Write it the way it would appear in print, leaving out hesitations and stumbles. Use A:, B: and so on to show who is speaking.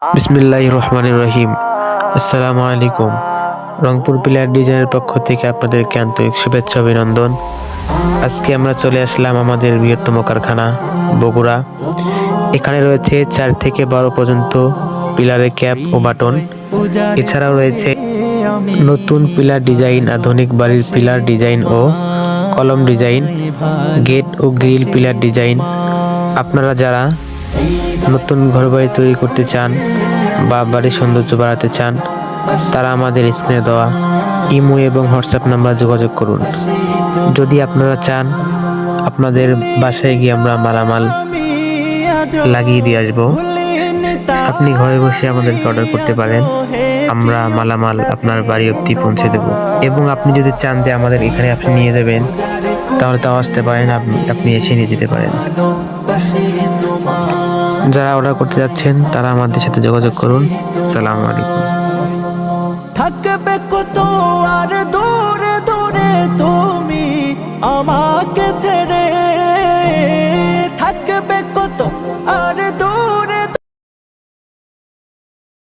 A: বিসমিল্লাহির রহমানির রহিম। আসসালামু আলাইকুম। রংপুর পিলার ডিজাইনের পক্ষ থেকে আপনাদেরকে আন্তরিক শুভেচ্ছা অভিনন্দন। আজকে আমরা চলে আসলাম আমাদের বৃহত্তম কারখানা বগুড়া। এখানে রয়েছে 4 থেকে 12 পর্যন্ত পিলারের ক্যাপ ও বাটন। এছাড়াও রয়েছে নতুন পিলার ডিজাইন, আধুনিক বাড়ির পিলার ডিজাইন ও কলম ডিজাইন, গেট ও গ্রিল পিলার ডিজাইন। আপনারা যারা নতুন ঘরবাড়ি তৈরি করতে চান বা বাড়ির সৌন্দর্য বাড়াতে চান, তারা আমাদের স্ক্রিনে দেওয়া ইমো এবং হোয়াটসঅ্যাপ নাম্বার যোগাযোগ করুন। যদি আপনারা চান আপনাদের বাসায় গিয়ে আমরা মালামাল লাগিয়ে দিয়ে আসবো, আপনি ঘরে বসে আমাদেরকে অর্ডার করতে পারেন। আমরা মালামাল আপনার বাড়ি অবধি পৌঁছে দেব। এবং আপনি যদি চান যে আমাদের এখানে আপনি নিয়ে যাবেন, তাহলে তাও আসতে পারেন, আপনি এসে নিয়ে যেতে পারেন। যারা অর্ডার করতে যাচ্ছেন তারা আমাদের সাথে যোগাযোগ করুন। আসসালামু আলাইকুম।
B: থাকবে কত আর দূরে দূরে তুমি আমাকে ছেড়ে, থাকবে কত